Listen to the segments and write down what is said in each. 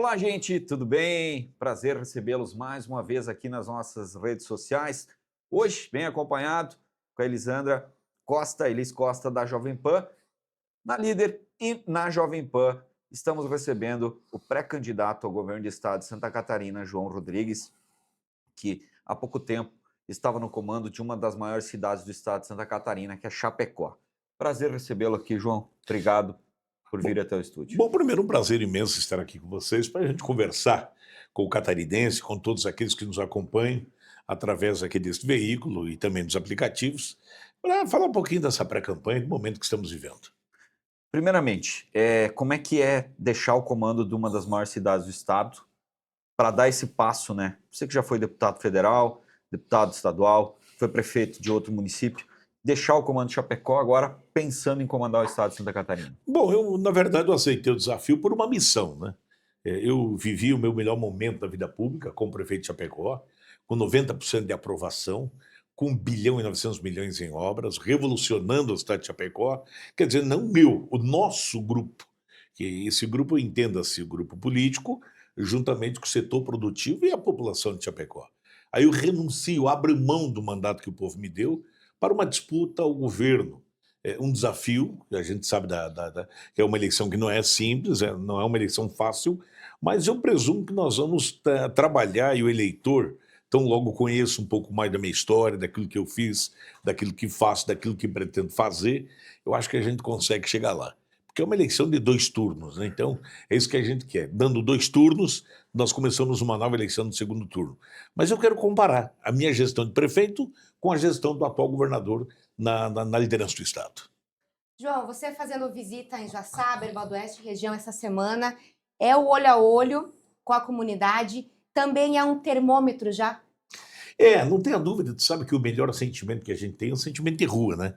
Olá, gente, tudo bem? Prazer recebê-los mais uma vez aqui nas nossas redes sociais. Hoje, bem acompanhado com a Elisandra Costa, Elis Costa, da Jovem Pan. Na Líder e na Jovem Pan, estamos recebendo o pré-candidato ao governo do estado de Santa Catarina, João Rodrigues, que há pouco tempo estava no comando de uma das maiores cidades do estado de Santa Catarina, que é Chapecó. Prazer recebê-lo aqui, João. Obrigado por vir até o estúdio. Bom, primeiro, um prazer imenso estar aqui com vocês para a gente conversar com o catarinense, com todos aqueles que nos acompanham através aqui deste veículo e também dos aplicativos, para falar um pouquinho dessa pré-campanha, do momento que estamos vivendo. Primeiramente, como é que é deixar o comando de uma das maiores cidades do estado para dar esse passo, né? Você que já foi deputado federal, deputado estadual, foi prefeito de outro município, deixar o comando de Chapecó agora pensando em comandar o estado de Santa Catarina. Bom, na verdade, eu aceitei o desafio por uma missão, né? Eu vivi o meu melhor momento da vida pública como prefeito de Chapecó, com 90% de aprovação, com 1,9 bilhão em obras, revolucionando a cidade de Chapecó. Quer dizer, não o nosso grupo, que esse grupo, entenda-se, o grupo político, juntamente com o setor produtivo e a população de Chapecó. Aí eu renuncio, abro mão do mandato que o povo me deu para uma disputa ao governo. É um desafio, a gente sabe que é uma eleição que não é simples, não é uma eleição fácil, mas eu presumo que nós vamos trabalhar e o eleitor, tão logo conheço um pouco mais da minha história, daquilo que eu fiz, daquilo que faço, daquilo que pretendo fazer, eu acho que a gente consegue chegar lá. Porque é uma eleição de 2 turnos, né? Então é isso que a gente quer. Dando 2 turnos, nós começamos uma nova eleição no segundo turno. Mas eu quero comparar a minha gestão de prefeito com a gestão do atual governador na liderança do Estado. João, você fazendo visita em Joaçaba, Erval do Oeste, região essa semana, é o olho a olho com a comunidade, também é um termômetro já? Não tenha dúvida, tu sabe que o melhor sentimento que a gente tem é um sentimento de rua, né?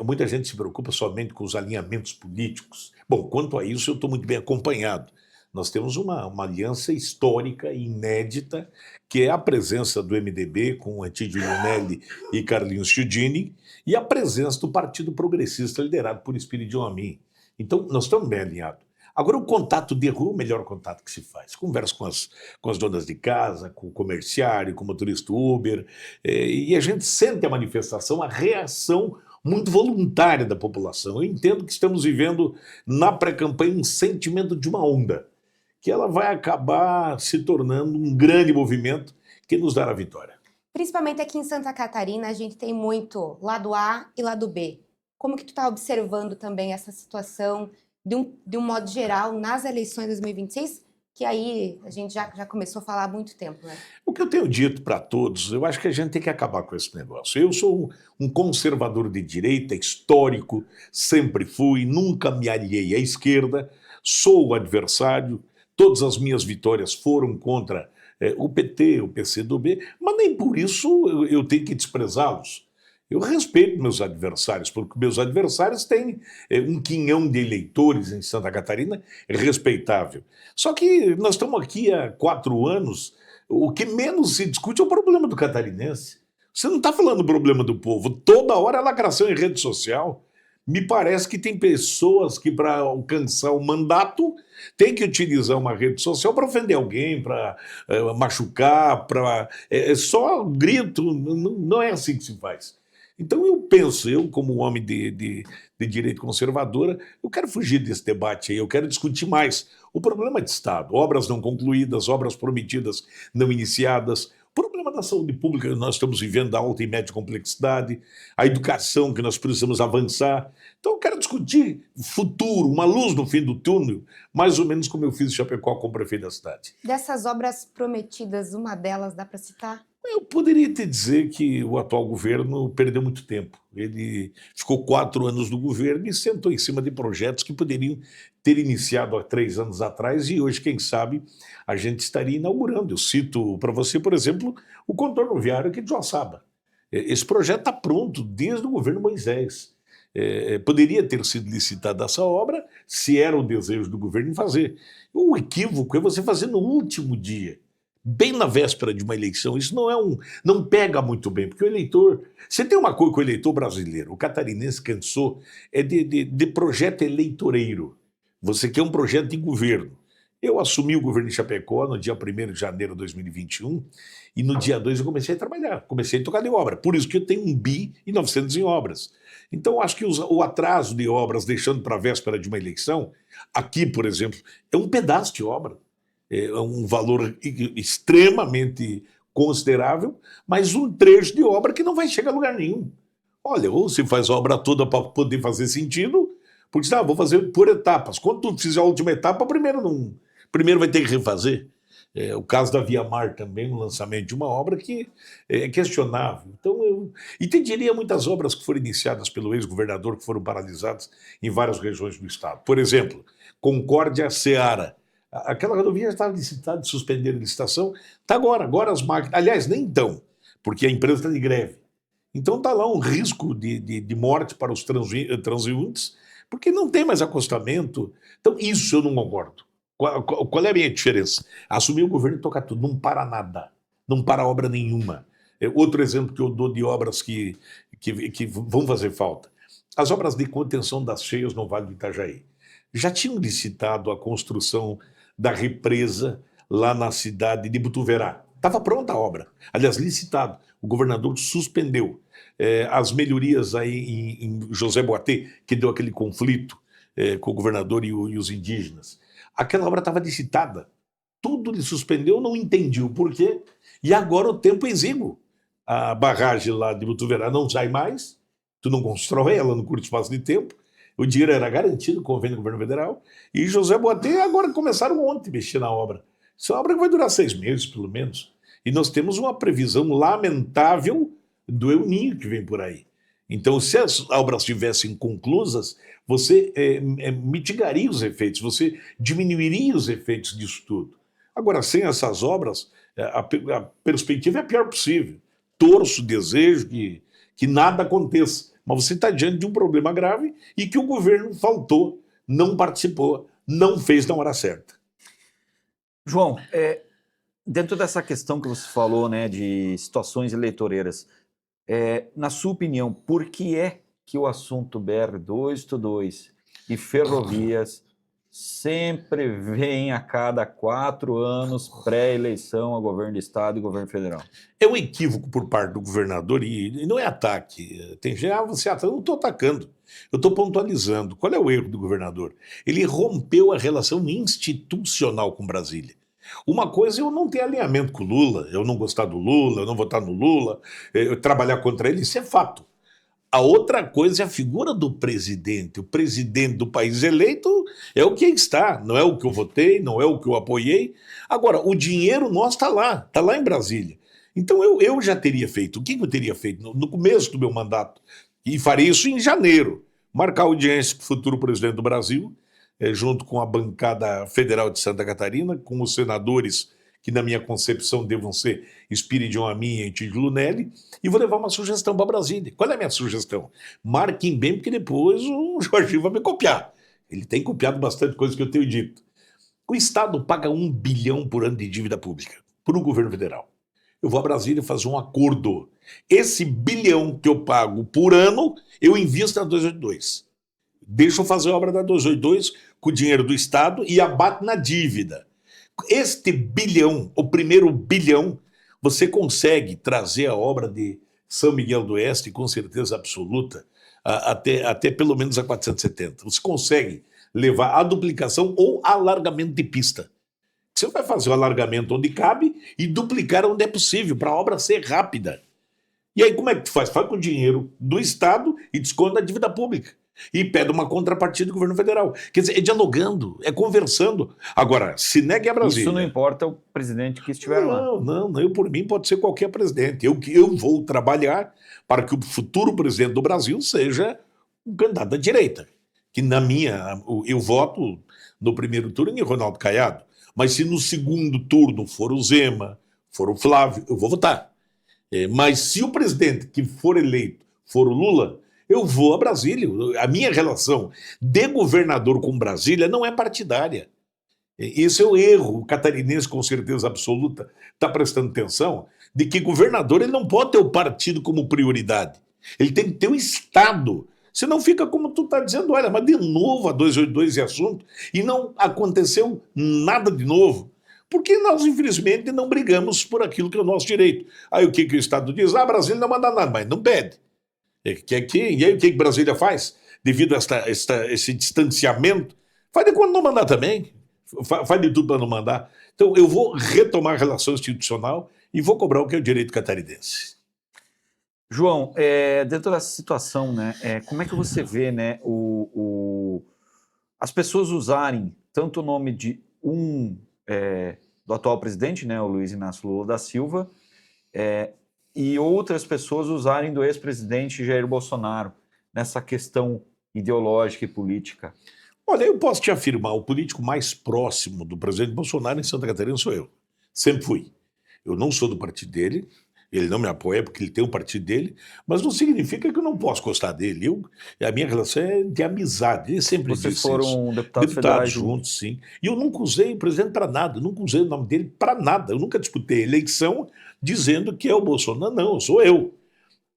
Muita gente se preocupa somente com os alinhamentos políticos. Bom, quanto a isso, eu estou muito bem acompanhado. Nós temos uma aliança histórica, inédita, que é a presença do MDB com Antídio Lunelli e Carlinhos Ciuddini, e a presença do Partido Progressista, liderado por Espírito Amin. Então, nós estamos bem alinhados. Agora, o contato de rua é o melhor contato que se faz. Converso com as donas de casa, com o comerciário, com o motorista Uber, e a gente sente a manifestação, a reação muito voluntária da população. Eu entendo que estamos vivendo na pré-campanha um sentimento de uma onda, que ela vai acabar se tornando um grande movimento que nos dará a vitória. Principalmente aqui em Santa Catarina, a gente tem muito lado A e lado B. Como que tu está observando também essa situação, de um modo geral, nas eleições de 2026, que aí a gente já começou a falar há muito tempo, né? O que eu tenho dito para todos, eu acho que a gente tem que acabar com esse negócio. Eu sou um conservador de direita, histórico, sempre fui, nunca me aliei à esquerda, sou o adversário, todas as minhas vitórias foram contra o PT, o PCdoB, mas nem por isso eu tenho que desprezá-los. Eu respeito meus adversários, porque meus adversários têm um quinhão de eleitores em Santa Catarina respeitável. Só que nós estamos aqui há 4 anos, o que menos se discute é o problema do catarinense. Você não está falando do problema do povo, toda hora é lacração em rede social. Me parece que tem pessoas que, para alcançar o mandato, tem que utilizar uma rede social para ofender alguém, para machucar, é só grito, não é assim que se faz. Então eu penso, eu como homem de direito conservadora, eu quero fugir desse debate aí, eu quero discutir mais o problema de Estado, obras não concluídas, obras prometidas não iniciadas, o problema da saúde pública que nós estamos vivendo, da alta e média complexidade, a educação que nós precisamos avançar. Então eu quero discutir futuro, uma luz no fim do túnel, mais ou menos como eu fiz em Chapecó como prefeito da cidade. Dessas obras prometidas, uma delas dá para citar? Eu poderia te dizer que o atual governo perdeu muito tempo. Ele ficou 4 anos no governo e sentou em cima de projetos que poderiam ter iniciado há 3 anos atrás e hoje, quem sabe, a gente estaria inaugurando. Eu cito para você, por exemplo, o contorno viário aqui de Joaçaba. Esse projeto está pronto desde o governo Moisés. Poderia ter sido licitada essa obra se era o desejo do governo em fazer. O equívoco é você fazer no último dia, bem na véspera de uma eleição. Isso não pega muito bem, porque o eleitor... Você tem uma coisa com o eleitor brasileiro, o catarinense cansou de projeto eleitoreiro. Você quer um projeto de governo. Eu assumi o governo de Chapecó no dia 1º de janeiro de 2021 e no dia 2 eu comecei a trabalhar, comecei a tocar de obra. Por isso que eu tenho 1.900 em obras. Então, eu acho que o atraso de obras, deixando para a véspera de uma eleição, aqui, por exemplo, é um pedaço de obra. É um valor extremamente considerável, mas um trecho de obra que não vai chegar a lugar nenhum. Olha, ou se faz a obra toda para poder fazer sentido, porque vou fazer por etapas. Quando tu fizer a última etapa, primeiro vai ter que refazer. O caso da Via Mar também, o lançamento de uma obra que é questionável. Então, e te diria muitas obras que foram iniciadas pelo ex-governador que foram paralisadas em várias regiões do estado. Por exemplo, Concórdia-Ceará. Aquela rodovia já estava licitada, de suspender a licitação. Está agora as máquinas... Aliás, nem então, porque a empresa está de greve. Então está lá um risco de morte para os transeuntes, porque não tem mais acostamento. Então isso eu não concordo. Qual é a minha diferença? Assumir o governo e tocar tudo, não para nada, não para obra nenhuma. Outro exemplo que eu dou de obras que vão fazer falta. As obras de contenção das cheias no Vale do Itajaí. Já tinham licitado a construção da represa lá na cidade de Botuverá. Estava pronta a obra, aliás, licitado. O governador suspendeu. As melhorias aí em José Boatê, que deu aquele conflito com o governador e os indígenas. Aquela obra estava licitada. Tudo ele suspendeu, não entendi o porquê. E agora o tempo é exíguo. A barragem lá de Botuverá não sai mais, tu não constrói ela no curto espaço de tempo. O dinheiro era garantido, convênio do governo federal. E José Boatê agora começaram ontem a mexer na obra. Essa obra vai durar 6 meses, pelo menos. E nós temos uma previsão lamentável do El Niño que vem por aí. Então, se as obras estivessem conclusas, você mitigaria os efeitos, você diminuiria os efeitos disso tudo. Agora, sem essas obras, a perspectiva é a pior possível. Torço, desejo que nada aconteça. Mas você está diante de um problema grave e que o governo faltou, não participou, não fez na hora certa. João, dentro dessa questão que você falou, né, de situações eleitoreiras, na sua opinião, por que é que o assunto BR-282 e ferrovias sempre vem a cada 4 anos pré-eleição a governo do estado e governo federal? É um equívoco por parte do governador e não é ataque. Tem gente, você ataca. Eu não estou atacando, eu estou pontualizando. Qual é o erro do governador? Ele rompeu a relação institucional com Brasília. Uma coisa é eu não ter alinhamento com o Lula, eu não gostar do Lula, eu não votar no Lula, eu trabalhar contra ele, isso é fato. A outra coisa é a figura do presidente. O presidente do país eleito é o que está, não é o que eu votei, não é o que eu apoiei. Agora, o dinheiro nosso está lá em Brasília. Então eu já teria feito, o que eu teria feito no começo do meu mandato? E farei isso em janeiro, marcar audiência com o futuro presidente do Brasil, junto com a bancada federal de Santa Catarina, com os senadores que na minha concepção devam ser Espiridion Amin e Tídio Lunelli, e vou levar uma sugestão para Brasília. Qual é a minha sugestão? Marquem bem, porque depois o Jorginho vai me copiar. Ele tem copiado bastante coisa que eu tenho dito. O Estado paga 1 bilhão por ano de dívida pública para o governo federal. Eu vou a Brasília fazer um acordo. Esse bilhão que eu pago por ano, eu invisto na 282. Deixa eu fazer a obra da 282 com o dinheiro do Estado e abato na dívida. Este bilhão, o primeiro bilhão, você consegue trazer a obra de São Miguel do Oeste, com certeza absoluta, até pelo menos a 470. Você consegue levar a duplicação ou alargamento de pista. Você vai fazer o alargamento onde cabe e duplicar onde é possível, para a obra ser rápida. E aí como é que tu faz? Faz com o dinheiro do Estado e desconta a dívida pública. E pede uma contrapartida do governo federal. Quer dizer, é dialogando, é conversando. Agora, se negue a Brasília. Isso não importa o presidente que estiver lá. Não, eu por mim pode ser qualquer presidente. Eu vou trabalhar para que o futuro presidente do Brasil seja um candidato da direita. Que eu voto no primeiro turno em Ronaldo Caiado. Mas se no segundo turno for o Zema, for o Flávio, eu vou votar. Mas se o presidente que for eleito for o Lula, eu vou a Brasília. A minha relação de governador com Brasília não é partidária. Esse é o erro. O catarinense, com certeza absoluta, está prestando atenção, de que governador ele não pode ter o partido como prioridade. Ele tem que ter o Estado Senão fica como tu está dizendo, olha, mas de novo a 282 esse assunto, e não aconteceu nada de novo. Porque nós, infelizmente, não brigamos por aquilo que é o nosso direito. Aí o que o Estado diz? Brasília não manda nada, mas não pede. E aí o que Brasília faz? Devido a esse distanciamento, faz de quando não mandar também. Faz de tudo para não mandar. Então eu vou retomar a relação institucional e vou cobrar o que é o direito catarinense. João, dentro dessa situação, né, como é que você vê, né, as pessoas usarem tanto o nome de do atual presidente, né, o Luiz Inácio Lula da Silva, e outras pessoas usarem do ex-presidente Jair Bolsonaro nessa questão ideológica e política? Olha, eu posso te afirmar, o político mais próximo do presidente Bolsonaro em Santa Catarina sou eu. Sempre fui. Eu não sou do partido dele, ele não me apoia porque ele tem um partido dele, mas não significa que eu não posso gostar dele. A minha relação é de amizade, ele sempre Vocês disse foram isso. deputados federais juntos, sim. E eu nunca usei o presidente para nada, eu nunca usei o nome dele para nada. Eu nunca disputei eleição dizendo que é o Bolsonaro. Não, sou eu.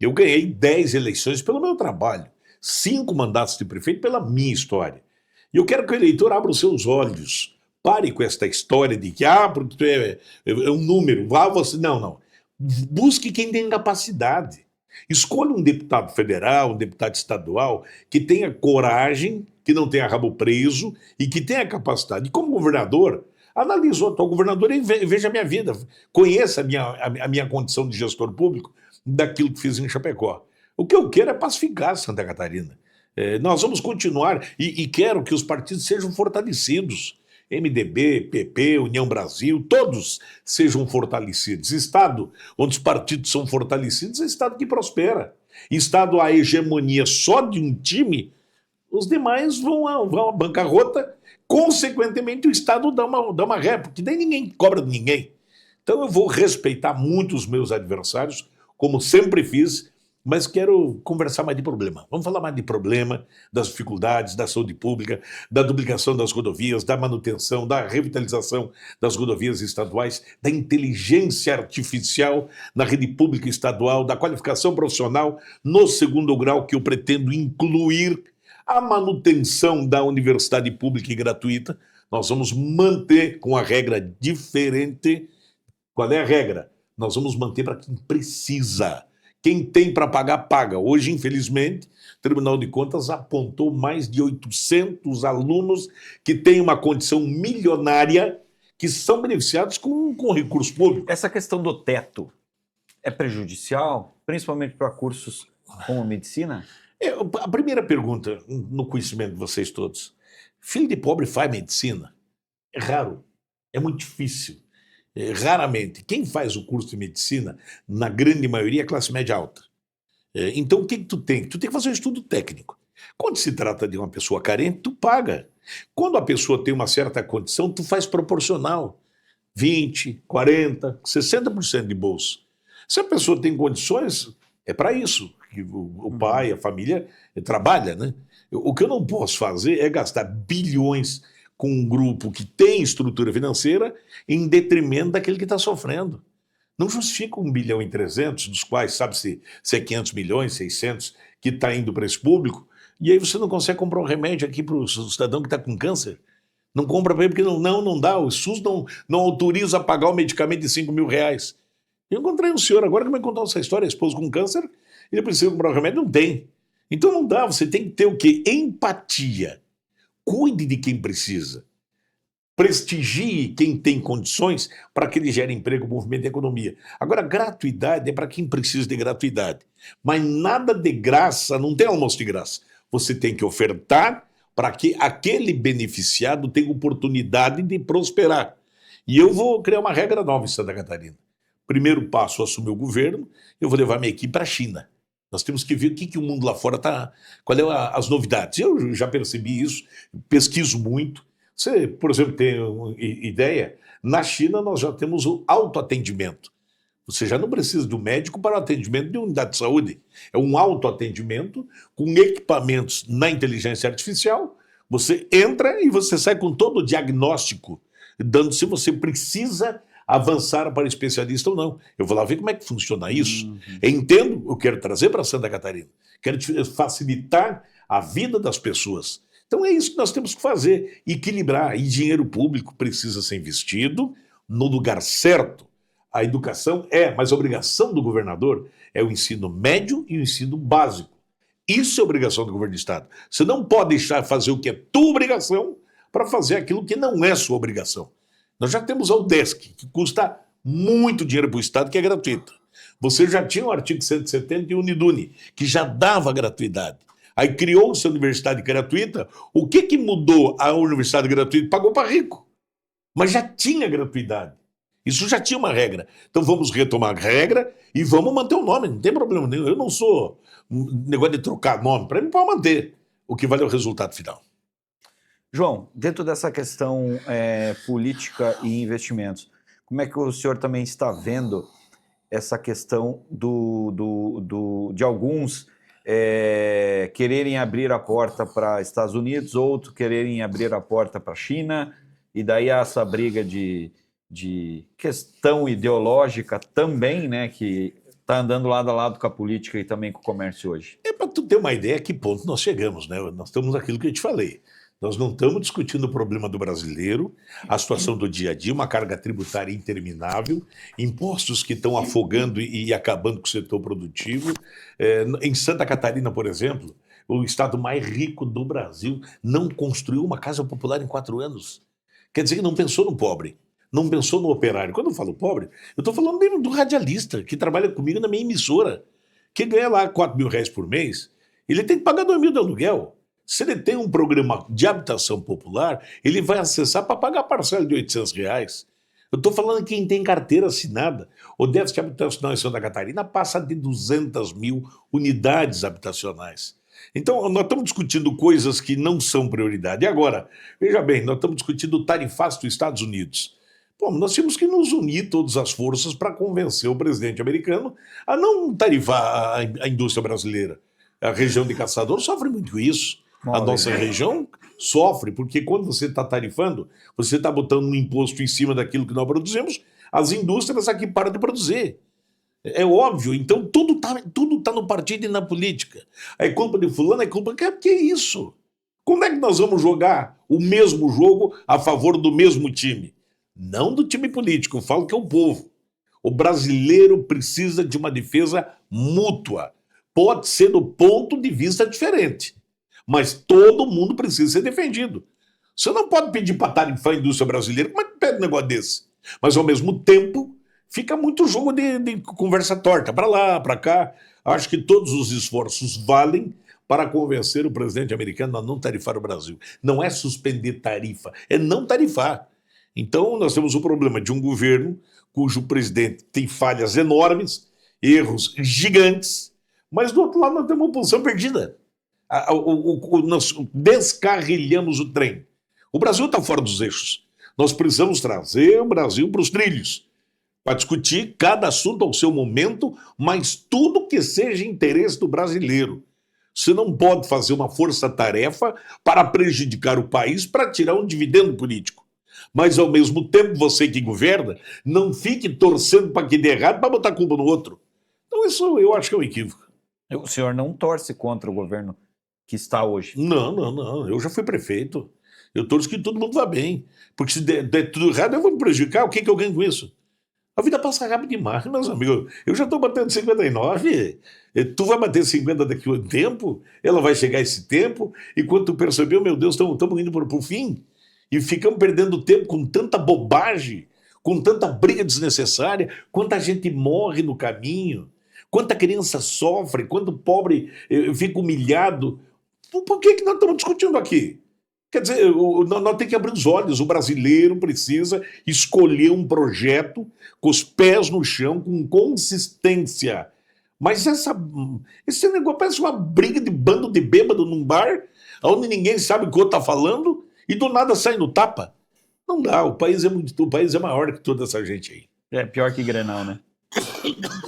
Eu ganhei 10 eleições pelo meu trabalho, 5 mandatos de prefeito pela minha história. E eu quero que o eleitor abra os seus olhos. Pare com esta história de que, porque tu é um número, você. Não. Busque quem tem capacidade. Escolha um deputado federal, um deputado estadual, que tenha coragem, que não tenha rabo preso e que tenha capacidade. E como governador, analise o atual governador e veja a minha vida. Conheça a minha condição de gestor público daquilo que fiz em Chapecó. O que eu quero é pacificar Santa Catarina. Nós vamos continuar e quero que os partidos sejam fortalecidos. MDB, PP, União Brasil, todos sejam fortalecidos. Estado onde os partidos são fortalecidos é estado que prospera. Estado à hegemonia só de um time, os demais vão à bancarrota, consequentemente o Estado dá uma ré, porque daí ninguém cobra de ninguém. Então eu vou respeitar muito os meus adversários, como sempre fiz, mas quero conversar mais de problema. Vamos falar mais de problema, das dificuldades, da saúde pública, da duplicação das rodovias, da manutenção, da revitalização das rodovias estaduais, da inteligência artificial na rede pública estadual, da qualificação profissional no segundo grau, que eu pretendo incluir a manutenção da universidade pública e gratuita. Nós vamos manter com a regra diferente. Qual é a regra? Nós vamos manter para quem precisa. Quem tem para pagar, paga. Hoje, infelizmente, o Tribunal de Contas apontou mais de 800 alunos que têm uma condição milionária que são beneficiados com recurso público. Essa questão do teto é prejudicial, principalmente para cursos como medicina? A primeira pergunta, no conhecimento de vocês todos: filho de pobre faz medicina? É raro, é muito difícil. Raramente. Quem faz o curso de medicina, na grande maioria, é classe média alta. Então, o que tu tem? Tu tem que fazer um estudo técnico. Quando se trata de uma pessoa carente, tu paga. Quando a pessoa tem uma certa condição, tu faz proporcional. 20%, 40%, 60% de bolsa. Se a pessoa tem condições, é para isso. Que o pai, a família, trabalha, né? O que eu não posso fazer é gastar bilhões com um grupo que tem estrutura financeira em detrimento daquele que está sofrendo. Não justifica 1,3 bilhão, dos quais sabe-se se é 500 milhões, 600, que está indo para esse público, e aí você não consegue comprar um remédio aqui para o cidadão que está com câncer. Não compra para ele porque não dá, o SUS não autoriza a pagar o medicamento de 5 mil reais. Eu encontrei um senhor agora que me contou essa história, esposo com câncer, ele precisa comprar um remédio, não tem. Então não dá, você tem que ter o quê? Empatia. Cuide de quem precisa. Prestigie quem tem condições para que ele gere emprego, movimento e economia. Agora, gratuidade é para quem precisa de gratuidade. Mas nada de graça, não tem almoço de graça. Você tem que ofertar para que aquele beneficiado tenha oportunidade de prosperar. E eu vou criar uma regra nova em Santa Catarina. Primeiro passo, assumir o governo, eu vou levar minha equipe para a China. Nós temos que ver o que o mundo lá fora está, qual é as novidades. Eu já percebi isso, pesquiso muito. Você, por exemplo, tem uma ideia? Na China nós já temos o autoatendimento. Você já não precisa do médico para o atendimento de unidade de saúde. É um autoatendimento com equipamentos na inteligência artificial. Você entra e você sai com todo o diagnóstico, dando se você precisa avançar para especialista ou não. Eu vou lá ver como é que funciona isso. Entendo, eu quero trazer para Santa Catarina. Quero facilitar a vida das pessoas. Então é isso que nós temos que fazer, equilibrar. E dinheiro público precisa ser investido no lugar certo. A educação mas a obrigação do governador é o ensino médio e o ensino básico. Isso é obrigação do governo do Estado. Você não pode deixar fazer o que é tua obrigação para fazer aquilo que não é sua obrigação. Nós já temos a UDESC, que custa muito dinheiro para o Estado, que é gratuita. Você já tinha o artigo 170 e o Unidune, que já dava gratuidade. Aí criou-se a universidade gratuita. O que mudou a universidade gratuita? Pagou para rico. Mas já tinha gratuidade. Isso já tinha uma regra. Então vamos retomar a regra e vamos manter o nome, não tem problema nenhum. Eu não sou um negócio de trocar nome, para mim pode manter. O que vale é o resultado final. João, dentro dessa questão política e investimentos, como é que o senhor também está vendo essa questão de alguns quererem abrir a porta para Estados Unidos, outros quererem abrir a porta para a China, e daí essa briga de questão ideológica também, né, que está andando lado a lado com a política e também com o comércio hoje? Para tu ter uma ideia a que ponto nós chegamos, né? Nós estamos naquilo que eu te falei. Nós não estamos discutindo o problema do brasileiro, a situação do dia a dia, uma carga tributária interminável, impostos que estão afogando e acabando com o setor produtivo. Em Santa Catarina, por exemplo, o estado mais rico do Brasil não construiu uma casa popular em 4 anos. Quer dizer que não pensou no pobre, não pensou no operário. Quando eu falo pobre, eu estou falando mesmo do radialista que trabalha comigo na minha emissora, que ganha lá R$4.000 por mês, ele tem que pagar R$2.000 de aluguel. Se ele tem um programa de habitação popular, ele vai acessar para pagar a parcela de R$800. Eu estou falando de quem tem carteira assinada. O déficit habitacional em Santa Catarina passa de 200 mil unidades habitacionais. Então, nós estamos discutindo coisas que não são prioridade. E agora, veja bem, nós estamos discutindo o tarifaço dos Estados Unidos. Bom, nós temos que nos unir todas as forças para convencer o presidente americano a não tarifar a indústria brasileira. A região de Caçador sofre muito com isso. A nossa região sofre, porque quando você está tarifando, você está botando um imposto em cima daquilo que nós produzimos, as indústrias aqui param de produzir. É óbvio, então tudo tá no partido e na política. É culpa de fulano, é culpa... Que é isso? Como é que nós vamos jogar o mesmo jogo a favor do mesmo time? Não do time político, eu falo que é o povo. O brasileiro precisa de uma defesa mútua. Pode ser do ponto de vista diferente, mas todo mundo precisa ser defendido. Você não pode pedir para tarifar a indústria brasileira. Como é que pede um negócio desse? Mas, ao mesmo tempo, fica muito jogo de conversa torta, para lá, para cá. Acho que todos os esforços valem para convencer o presidente americano a não tarifar o Brasil. Não é suspender tarifa, é não tarifar. Então, nós temos o problema de um governo cujo presidente tem falhas enormes, erros gigantes, mas, do outro lado, nós temos uma oposição perdida. Nós descarrilhamos o trem. O Brasil está fora dos eixos. Nós precisamos trazer o Brasil para os trilhos, para discutir cada assunto ao seu momento, mas tudo que seja interesse do brasileiro. Você não pode fazer uma força-tarefa para prejudicar o país, para tirar um dividendo político. Mas, ao mesmo tempo, você que governa, não fique torcendo para que dê errado para botar a culpa no outro. Então, isso eu acho que é um equívoco. O senhor não torce contra o governo que está hoje? Não. Eu já fui prefeito. Eu torço que todo mundo vá bem. Porque se der tudo errado, eu vou me prejudicar. O que eu ganho com isso? A vida passa rápido demais, meus amigos. Eu já estou batendo 59. Tu vai bater 50 daqui a um tempo. Ela vai chegar esse tempo. E quando tu percebeu, meu Deus, estamos indo para o fim. E ficamos perdendo tempo com tanta bobagem, com tanta briga desnecessária. Quanta gente morre no caminho. Quanta criança sofre, quanto pobre fica humilhado. Por que nós estamos discutindo aqui? Quer dizer, nós temos que abrir os olhos. O brasileiro precisa escolher um projeto com os pés no chão, com consistência. Mas esse negócio parece uma briga de bando de bêbado num bar, onde ninguém sabe o que o outro está falando, e do nada sai no tapa. Não dá, o país é maior que toda essa gente aí. É pior que Grenal, né?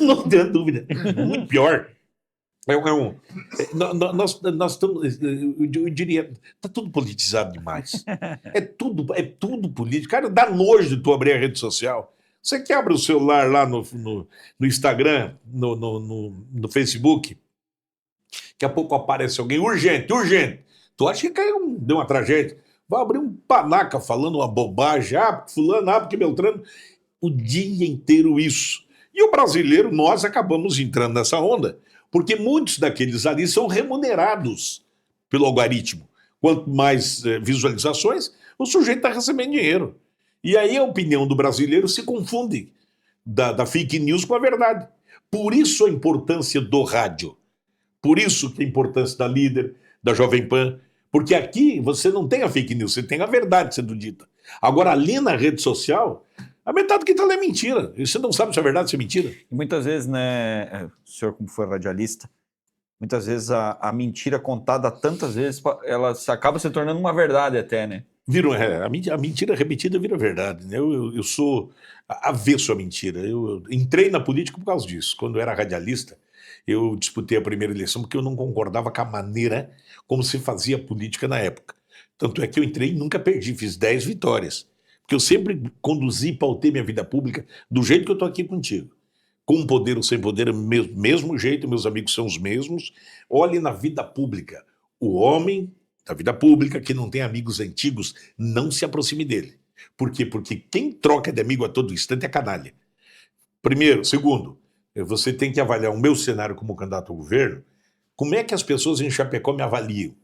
Não tenho dúvida. Muito pior. Nós estamos, eu diria, está tudo politizado demais. É tudo político. Cara, dá nojo de tu abrir a rede social. Você quebra o celular lá no Instagram, no Facebook, daqui a pouco aparece alguém, urgente, urgente. Tu acha que caiu, deu uma tragédia? Vai abrir um panaca falando uma bobagem, porque fulano, porque Beltrano. O dia inteiro isso. E o brasileiro, nós acabamos entrando nessa onda, porque muitos daqueles ali são remunerados pelo algoritmo. Quanto mais visualizações, o sujeito está recebendo dinheiro. E aí a opinião do brasileiro se confunde da fake news com a verdade. Por isso a importância do rádio. Por isso que a importância da Líder, da Jovem Pan. Porque aqui você não tem a fake news, você tem a verdade sendo dita. Agora, ali na rede social, a metade que está lá é mentira. E você não sabe se é verdade ou se é mentira. E muitas vezes, né, o senhor como foi radialista, muitas vezes a mentira contada tantas vezes, ela acaba se tornando uma verdade até, né? A mentira repetida vira verdade. Né? Eu sou avesso à mentira. Eu entrei na política por causa disso. Quando eu era radialista, eu disputei a primeira eleição porque eu não concordava com a maneira como se fazia política na época. Tanto é que eu entrei e nunca perdi, fiz 10 vitórias. Porque eu sempre conduzi e pautei minha vida pública do jeito que eu estou aqui contigo. Com poder ou sem poder, mesmo jeito, meus amigos são os mesmos. Olhe na vida pública. O homem da vida pública que não tem amigos antigos, não se aproxime dele. Por quê? Porque quem troca de amigo a todo instante é canalha. Primeiro. Segundo, você tem que avaliar o meu cenário como candidato ao governo. Como é que as pessoas em Chapecó me avaliam?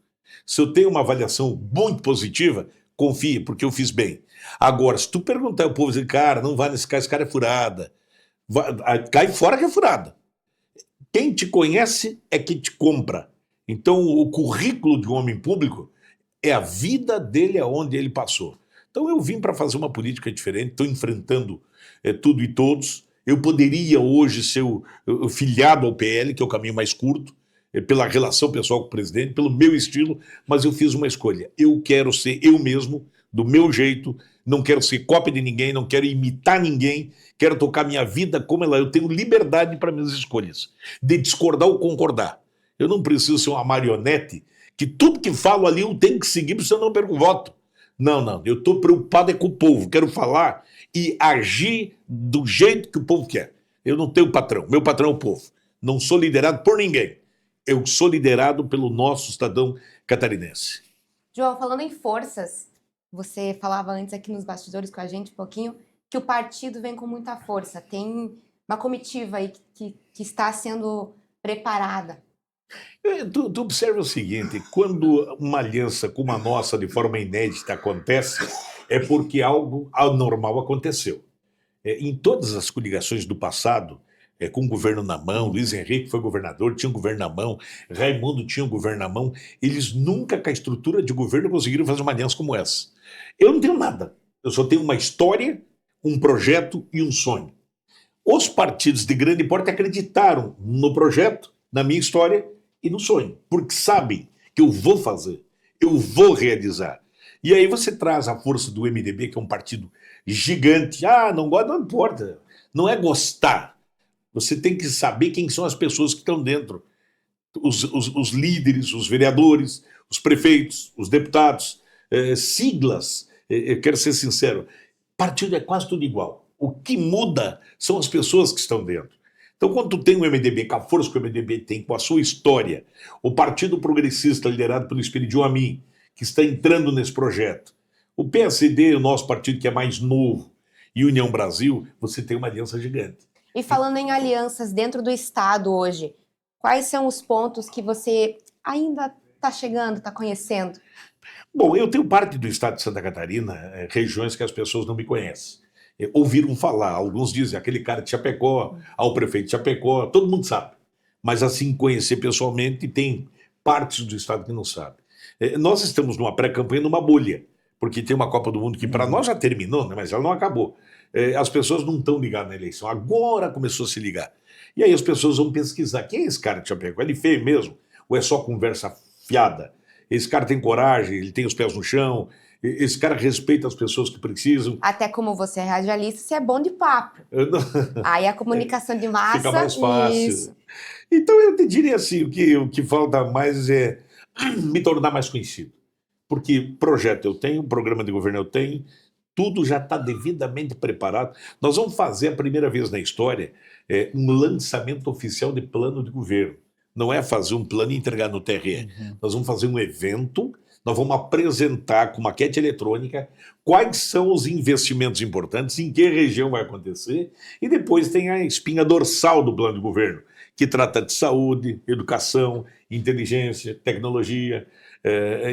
Se eu tenho uma avaliação muito positiva, confie, porque eu fiz bem. Agora, se tu perguntar ao povo, dizer, cara, não vai nesse cara, esse cara é furada. Cai fora que é furada. Quem te conhece é quem te compra. Então, o currículo de um homem público é a vida dele aonde ele passou. Então, eu vim para fazer uma política diferente, estou enfrentando tudo e todos. Eu poderia hoje ser o filiado ao PL, que é o caminho mais curto, pela relação pessoal com o presidente, pelo meu estilo, mas eu fiz uma escolha. Eu quero ser eu mesmo, do meu jeito, não quero ser cópia de ninguém, não quero imitar ninguém, quero tocar minha vida como ela é. Eu tenho liberdade para minhas escolhas, de discordar ou concordar. Eu não preciso ser uma marionete que tudo que falo ali eu tenho que seguir, porque senão eu não perco voto. Não, eu estou preocupado com o povo, quero falar e agir do jeito que o povo quer. Eu não tenho patrão, meu patrão é o povo. Não sou liderado por ninguém. Eu sou liderado pelo nosso cidadão catarinense. João, falando em forças, você falava antes aqui nos bastidores com a gente um pouquinho que o partido vem com muita força. Tem uma comitiva aí que está sendo preparada. Tu observa o seguinte, quando uma aliança como a nossa, de forma inédita, acontece, é porque algo anormal aconteceu. Em todas as coligações do passado, com o governo na mão, Luiz Henrique foi governador, tinha um governo na mão, Raimundo tinha um governo na mão, eles nunca, com a estrutura de governo, conseguiram fazer uma aliança como essa. Eu não tenho nada, eu só tenho uma história, um projeto e um sonho. Os partidos de grande porte acreditaram no projeto, na minha história e no sonho, porque sabem que eu vou fazer, eu vou realizar. E aí você traz a força do MDB, que é um partido gigante. Não gosta, não importa. Não é gostar. Você tem que saber quem são as pessoas que estão dentro. Os líderes, os vereadores, os prefeitos, os deputados, siglas. Eu quero ser sincero, partido é quase tudo igual. O que muda são as pessoas que estão dentro. Então, quando tu tem o MDB, com a força que o MDB tem, com a sua história, o Partido Progressista, liderado pelo Espírito Amin, que está entrando nesse projeto, o PSD, o nosso partido que é mais novo, e União Brasil, você tem uma aliança gigante. E falando em alianças dentro do Estado hoje, quais são os pontos que você ainda está chegando, está conhecendo? Bom, eu tenho parte do Estado de Santa Catarina, regiões que as pessoas não me conhecem. Ouviram falar, alguns dizem, aquele cara de Chapecó, ao prefeito de Chapecó, todo mundo sabe. Mas assim, conhecer pessoalmente, tem partes do Estado que não sabe. Nós estamos numa pré-campanha, numa bolha, porque tem uma Copa do Mundo que para nós já terminou, né, mas ela não acabou. As pessoas não estão ligadas na eleição, agora começou a se ligar. E aí as pessoas vão pesquisar, quem é esse cara de Chapecó? Ele feio mesmo? Ou é só conversa fiada? Esse cara tem coragem, ele tem os pés no chão, esse cara respeita as pessoas que precisam. Até como você é radialista, você é bom de papo. Aí a comunicação de massa... Fica mais fácil. Isso. Então eu te diria assim, o que falta mais é me tornar mais conhecido. Porque projeto eu tenho, programa de governo eu tenho, Tudo já está devidamente preparado. Nós vamos fazer a primeira vez na história um lançamento oficial de plano de governo. Não é fazer um plano e entregar no TRE. Nós vamos fazer um evento, nós vamos apresentar com maquete eletrônica quais são os investimentos importantes, em que região vai acontecer, e depois tem a espinha dorsal do plano de governo, que trata de saúde, educação, inteligência, tecnologia,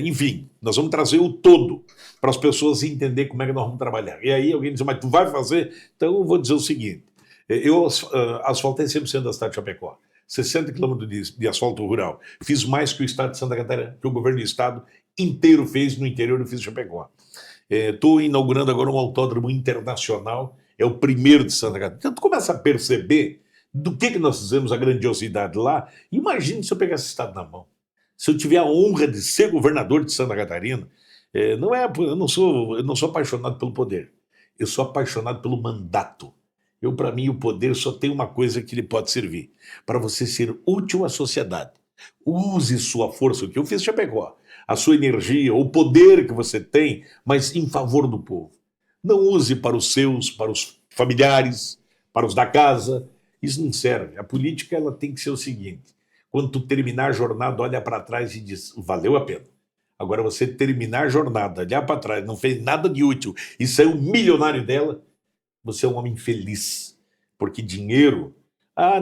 enfim, nós vamos trazer o todo para as pessoas entenderem como é que nós vamos trabalhar. E aí alguém diz, mas tu vai fazer? Então eu vou dizer o seguinte, eu asfaltei 100% da cidade de Chapecó, 60 quilômetros de asfalto rural, fiz mais que o estado de Santa Catarina, que o governo do estado inteiro fez, no interior eu fiz Chapecó. Estou inaugurando agora um autódromo internacional, é o primeiro de Santa Catarina. Então tu começa a perceber do que nós fizemos, a grandiosidade lá. Imagine se eu pegasse esse estado na mão. Se eu tiver a honra de ser governador de Santa Catarina, eu não sou apaixonado pelo poder, eu sou apaixonado pelo mandato. Para mim, o poder só tem uma coisa que ele pode servir, para você ser útil à sociedade. Use sua força, o que eu fiz em Chapecó, a sua energia, o poder que você tem, mas em favor do povo. Não use para os seus, para os familiares, para os da casa. Isso não serve. A política ela tem que ser o seguinte, quando tu terminar a jornada, olha para trás e diz, valeu a pena. Agora você terminar a jornada, olhar para trás, não fez nada de útil e saiu milionário dela, você é um homem feliz. Porque dinheiro,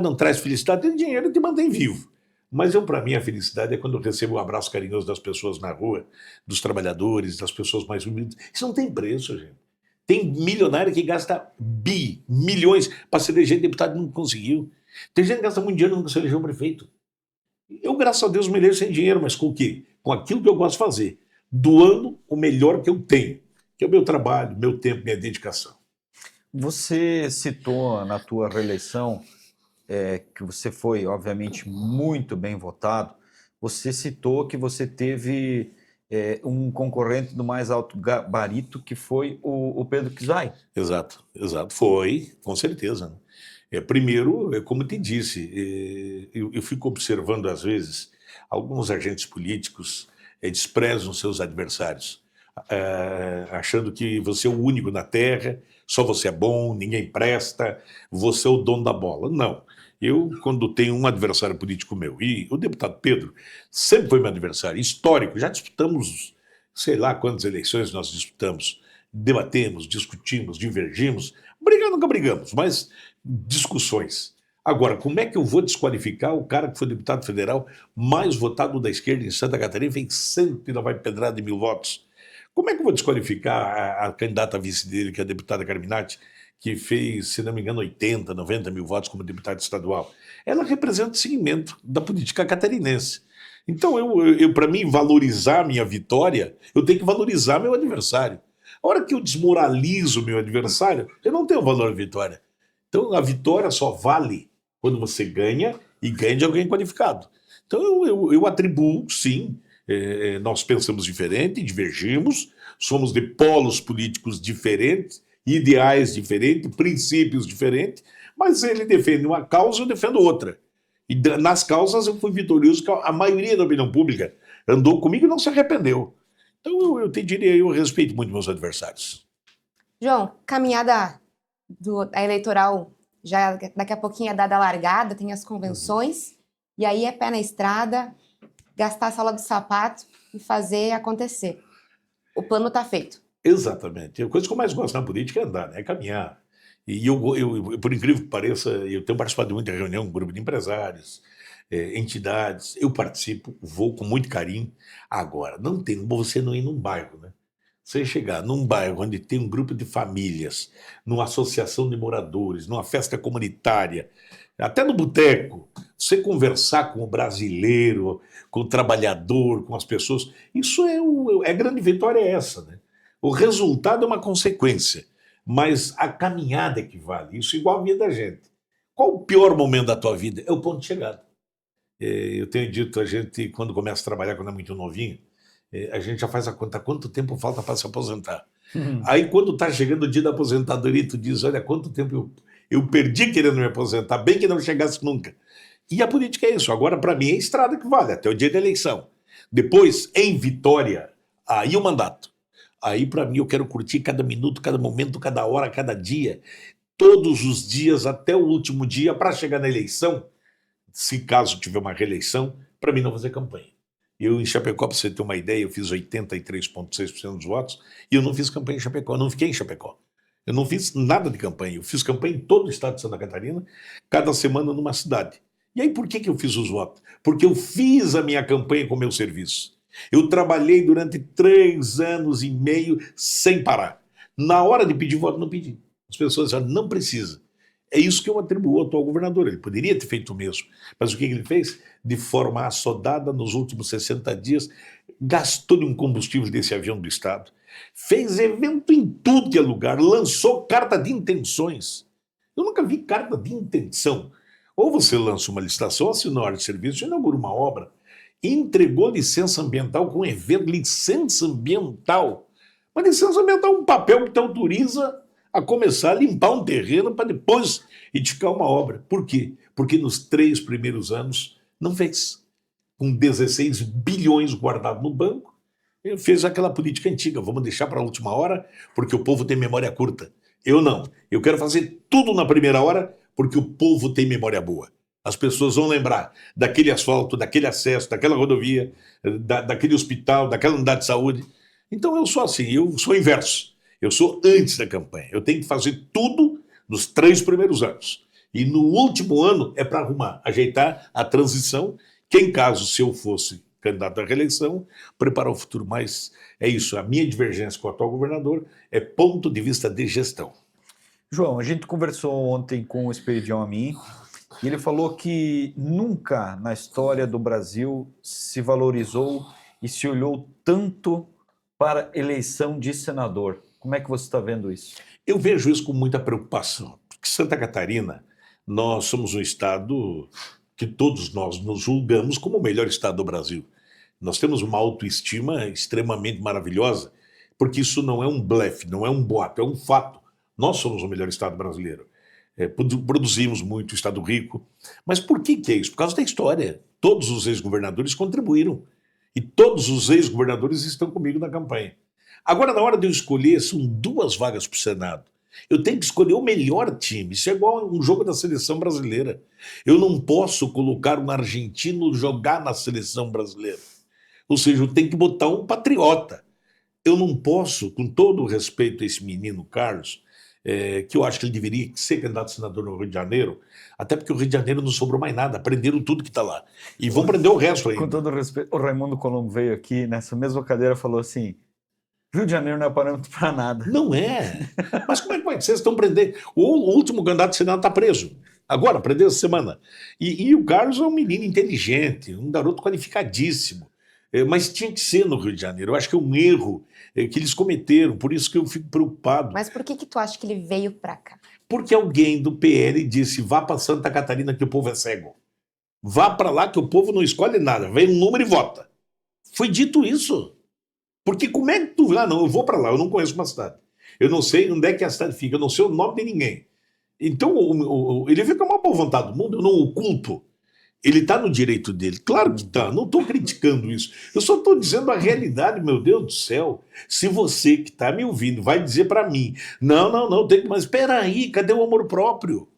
não traz felicidade, dinheiro te mantém vivo. Mas para mim a felicidade é quando eu recebo o abraço carinhoso das pessoas na rua, dos trabalhadores, das pessoas mais humildes. Isso não tem preço, gente. Tem milionário que gasta milhões para se eleger deputado e não conseguiu. Tem gente que gasta muito dinheiro e não se elegeu prefeito. Eu, graças a Deus, me elejo sem dinheiro, mas com o quê? Com aquilo que eu gosto de fazer. Doando o melhor que eu tenho, que é o meu trabalho, meu tempo, minha dedicação. Você citou na tua reeleição, que você foi, obviamente, muito bem votado, você citou que você teve um concorrente do mais alto gabarito, que foi o Pedro Kizai. Exato. Foi, com certeza. Primeiro, como te disse, eu fico observando, às vezes, alguns agentes políticos desprezam seus adversários, achando que você é o único na Terra, só você é bom, ninguém presta, você é o dono da bola. Não. Eu, quando tenho um adversário político meu, e o deputado Pedro sempre foi meu adversário, histórico, já disputamos, sei lá quantas eleições nós disputamos, debatemos, discutimos, divergimos, brigar nunca brigamos, mas discussões. Agora, como é que eu vou desqualificar o cara que foi deputado federal mais votado da esquerda em Santa Catarina, fez 100 e lá vai pedrada de 1000 votos? Como é que eu vou desqualificar a candidata a vice dele, que é a deputada Carminati, que fez, se não me engano, 80, 90 mil votos como deputada estadual? Ela representa o segmento da política catarinense. Então, para mim, valorizar a minha vitória, eu tenho que valorizar meu adversário. A hora que eu desmoralizo meu adversário, eu não tenho valor à vitória. Então, a vitória só vale quando você ganha e ganha de alguém qualificado. Então, eu atribuo, sim, nós pensamos diferente, divergimos, somos de polos políticos diferentes, ideais diferentes, princípios diferentes, mas ele defende uma causa, eu defendo outra. E nas causas eu fui vitorioso, que a maioria da opinião pública andou comigo e não se arrependeu. Então eu te diria, eu respeito muito meus adversários. João, caminhada da eleitoral, já daqui a pouquinho é dada a largada, tem as convenções, e aí é pé na estrada, gastar a sola do sapato e fazer acontecer. O plano está feito. Exatamente. A coisa que eu mais gosto na política é andar, né? É caminhar. E eu, por incrível que pareça, eu tenho participado de muita reunião, um grupo de empresários, entidades, eu participo, vou com muito carinho. Agora, não tem como você não ir num bairro, né? Você chegar num bairro onde tem um grupo de famílias, numa associação de moradores, numa festa comunitária, até no boteco, você conversar com o brasileiro, com o trabalhador, com as pessoas, isso a grande vitória é essa, né? O resultado é uma consequência, mas a caminhada é que vale, isso igual a vida da gente. Qual o pior momento da tua vida? É o ponto de chegada. Eu tenho dito, a gente, quando começa a trabalhar, quando é muito novinho, a gente já faz a conta, quanto tempo falta para se aposentar. Aí, quando está chegando o dia da aposentadoria, tu diz, olha, quanto tempo eu perdi querendo me aposentar, bem que não chegasse nunca. E a política é isso. Agora, para mim, é a estrada que vale, até o dia da eleição. Depois, em vitória, aí o mandato. Aí, para mim, eu quero curtir cada minuto, cada momento, cada hora, cada dia, todos os dias, até o último dia, para chegar na eleição, se caso tiver uma reeleição, para mim não fazer campanha. Eu, em Chapecó, para você ter uma ideia, eu fiz 83,6% dos votos e eu não fiz campanha em Chapecó, eu não fiquei em Chapecó. Eu não fiz nada de campanha, eu fiz campanha em todo o estado de Santa Catarina, cada semana numa cidade. E aí por que eu fiz os votos? Porque eu fiz a minha campanha com o meu serviço. Eu trabalhei durante 3 anos e meio sem parar. Na hora de pedir voto, não pedi. As pessoas disseram, não precisa. É isso que eu atribuo ao atual governador. Ele poderia ter feito o mesmo. Mas o que ele fez? De forma assodada, nos últimos 60 dias, gastou de um combustível desse avião do Estado, fez evento em tudo que é lugar, lançou carta de intenções. Eu nunca vi carta de intenção. Ou você lança uma licitação, assina hora de serviço, inaugura uma obra, entregou licença ambiental com evento, licença ambiental. Mas licença ambiental é um papel que te autoriza a começar a limpar um terreno para depois edificar uma obra. Por quê? Porque nos 3 primeiros anos não fez. Com 16 bilhões guardados no banco, ele fez aquela política antiga, vamos deixar para a última hora, porque o povo tem memória curta. Eu não. Eu quero fazer tudo na primeira hora, porque o povo tem memória boa. As pessoas vão lembrar daquele asfalto, daquele acesso, daquela rodovia, daquele hospital, daquela unidade de saúde. Então eu sou assim, eu sou inverso. Eu sou antes da campanha. Eu tenho que fazer tudo nos 3 primeiros anos. E no último ano é para arrumar, ajeitar a transição, que em caso, se eu fosse candidato à reeleição, preparar o futuro. Mas é isso, a minha divergência com o atual governador é ponto de vista de gestão. João, a gente conversou ontem com o Esperidião Amin e ele falou que nunca na história do Brasil se valorizou e se olhou tanto para eleição de senador. Como é que você está vendo isso? Eu vejo isso com muita preocupação, porque Santa Catarina, nós somos um estado que todos nós nos julgamos como o melhor estado do Brasil. Nós temos uma autoestima extremamente maravilhosa, porque isso não é um blefe, não é um boato, é um fato. Nós somos o melhor estado brasileiro. Produzimos muito, estado rico. Mas por que é isso? Por causa da história. Todos os ex-governadores contribuíram. E todos os ex-governadores estão comigo na campanha. Agora, na hora de eu escolher, são 2 vagas para o Senado. Eu tenho que escolher o melhor time. Isso é igual a um jogo da seleção brasileira. Eu não posso colocar um argentino jogar na seleção brasileira. Ou seja, eu tenho que botar um patriota. Eu não posso, com todo o respeito a esse menino Carlos, que eu acho que ele deveria ser candidato a senador no Rio de Janeiro, até porque o Rio de Janeiro não sobrou mais nada, prenderam tudo que está lá. E vão prender o resto ainda. Com todo respeito, o Raimundo Colombo veio aqui nessa mesma cadeira e falou assim, Rio de Janeiro não é parâmetro para nada. Não é. Mas como é que vai? Vocês estão prendendo. O último candidato a senado está preso. Agora, prendeu essa semana. E o Carlos é um menino inteligente, um garoto qualificadíssimo. Mas tinha que ser no Rio de Janeiro. Eu acho que é um erro que eles cometeram, por isso que eu fico preocupado. Mas por que tu acha que ele veio para cá? Porque alguém do PL disse, vá para Santa Catarina que o povo é cego. Vá para lá que o povo não escolhe nada, vem um número e vota. Foi dito isso. Porque como é que tu... Ah, não, eu vou para lá, eu não conheço uma cidade. Eu não sei onde é que a cidade fica, eu não sei o nome de ninguém. Então, ele fica com a boa vontade do mundo, eu não oculto. Ele está no direito dele. Claro que está, não estou criticando isso. Eu só estou dizendo a realidade, meu Deus do céu. Se você que está me ouvindo vai dizer para mim, não, tem que... Mas espera aí, cadê o amor próprio?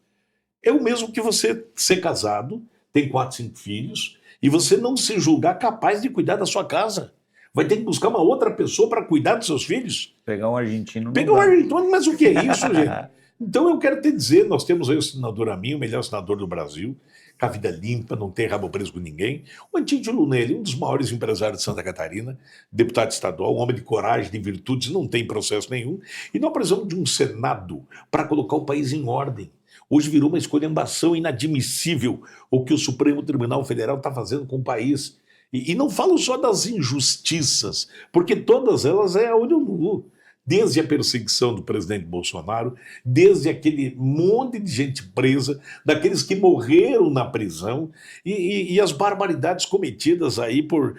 É o mesmo que você ser casado, tem 4, 5 filhos, e você não se julgar capaz de cuidar da sua casa. Vai ter que buscar uma outra pessoa para cuidar dos seus filhos? Pegar um argentino. Pegar um argentino, mas o que é isso, gente? Então eu quero te dizer, nós temos aí o senador Amin, o melhor senador do Brasil, com a vida limpa, não tem rabo preso com ninguém. O Antídio Lunelli, um dos maiores empresários de Santa Catarina, deputado estadual, um homem de coragem, de virtudes, não tem processo nenhum. E nós precisamos de um Senado para colocar o país em ordem. Hoje virou uma esculhambação inadmissível o que o Supremo Tribunal Federal está fazendo com o país. E não falo só das injustiças, porque todas elas é a olho nu. Desde a perseguição do presidente Bolsonaro, desde aquele monte de gente presa, daqueles que morreram na prisão, e as barbaridades cometidas aí por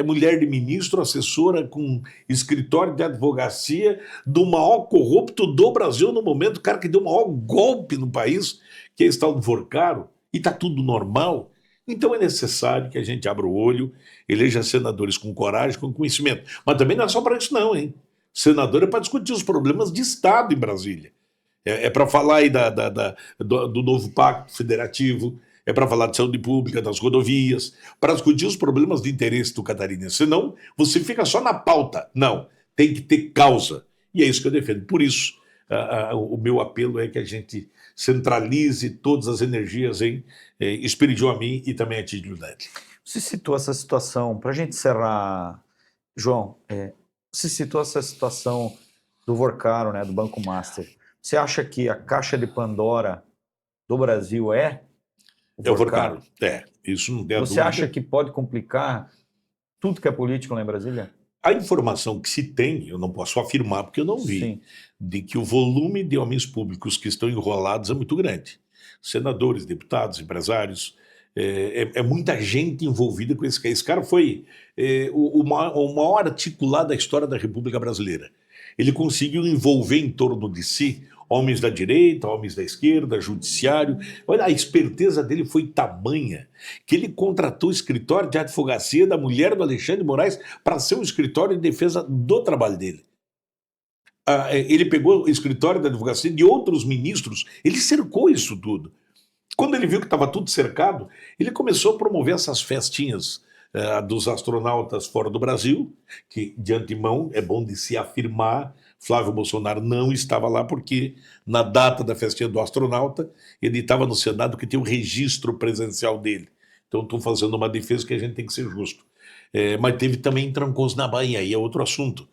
mulher de ministro, assessora com escritório de advocacia do maior corrupto do Brasil no momento, o cara que deu o maior golpe no país, que é esse tal do Forcaro, e está tudo normal. Então é necessário que a gente abra o olho, eleja senadores com coragem, com conhecimento. Mas também não é só para isso não, hein? Senador é para discutir os problemas de Estado em Brasília. É para falar aí do novo pacto federativo, é para falar de saúde pública, das rodovias, para discutir os problemas de interesse do catarinense. Senão, você fica só na pauta. Não, tem que ter causa. E é isso que eu defendo. Por isso, o meu apelo é que a gente centralize todas as energias em Espírito Amin e também a Tidilidade. Você citou essa situação, para a gente encerrar, João, você citou essa situação do Vorcaro, né, do Banco Master. Você acha que a caixa de Pandora do Brasil é o Vorcaro? Isso não tem a Você dúvida. acha que pode complicar tudo que é político lá em Brasília? A informação que se tem, eu não posso afirmar porque eu não vi, Sim. de que o volume de homens públicos que estão enrolados é muito grande. Senadores, deputados, empresários, é muita gente envolvida com esse cara. Esse cara foi o maior articulado da história da República Brasileira. Ele conseguiu envolver em torno de si homens da direita, homens da esquerda, judiciário. Olha, a esperteza dele foi tamanha que ele contratou o escritório de advocacia da mulher do Alexandre de Moraes para ser um escritório de defesa do trabalho dele. Ele pegou o escritório da advocacia de outros ministros, ele cercou isso tudo. Quando ele viu que estava tudo cercado, ele começou a promover essas festinhas dos astronautas fora do Brasil, que de antemão é bom de se afirmar, Flávio Bolsonaro não estava lá porque na data da festinha do astronauta ele estava no Senado que tem o registro presencial dele. Então estou fazendo uma defesa que a gente tem que ser justo. Mas teve também trancões na Bahia, aí é outro assunto. O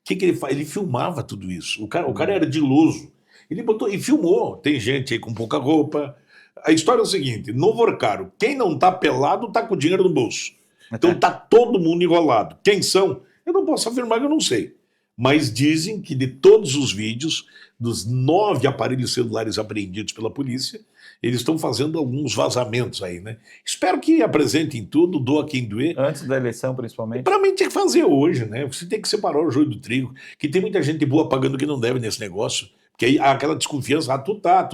que ele faz? Ele filmava tudo isso. O cara era diloso. Ele botou e filmou. Tem gente aí com pouca roupa. A história é o seguinte, no Vorcaro, quem não tá pelado tá com dinheiro no bolso. Então tá todo mundo enrolado. Quem são? Eu não posso afirmar que eu não sei. Mas dizem que de todos os vídeos, dos 9 aparelhos celulares apreendidos pela polícia, eles estão fazendo alguns vazamentos aí, né? Espero que apresentem tudo, doa quem doer. Antes da eleição, principalmente. Para mim tem que fazer hoje, né? Você tem que separar o joio do trigo, que tem muita gente boa pagando que não deve nesse negócio. Porque aí há aquela desconfiança, tu tá.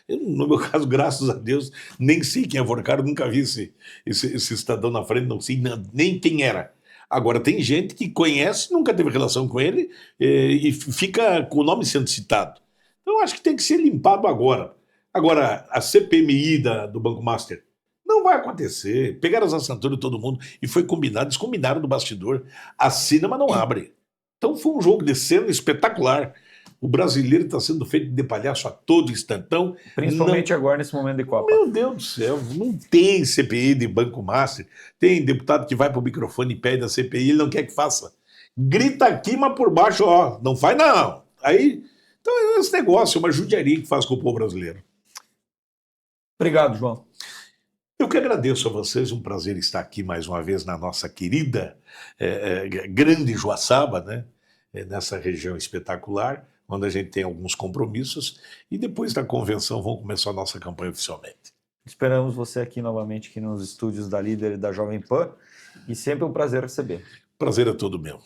Eu, no meu caso, graças a Deus, nem sei quem é Vorcaro, nunca vi esse cidadão na frente, não sei nem quem era. Agora, tem gente que conhece, nunca teve relação com ele e fica com o nome sendo citado. Então, eu acho que tem que ser limpado agora. Agora, a CPMI do Banco Master não vai acontecer. Pegaram as assinaturas de todo mundo e foi combinado, eles combinaram do bastidor. Assina, mas não abre. Então, foi um jogo de cena espetacular. O brasileiro está sendo feito de palhaço a todo instantão. Principalmente agora, nesse momento de Copa. Meu Deus do céu, não tem CPI de Banco Master. Tem deputado que vai para o microfone e pede a CPI, ele não quer que faça. Grita aqui, mas por baixo, ó, não faz não. Aí, então esse negócio é uma judiaria que faz com o povo brasileiro. Obrigado, João. Eu que agradeço a vocês, um prazer estar aqui mais uma vez na nossa querida grande Joaçaba, né? Nessa região espetacular, onde a gente tem alguns compromissos, e depois da convenção vamos começar a nossa campanha oficialmente. Esperamos você aqui novamente aqui nos estúdios da Líder e da Jovem Pan, e sempre um prazer receber. Prazer é todo meu.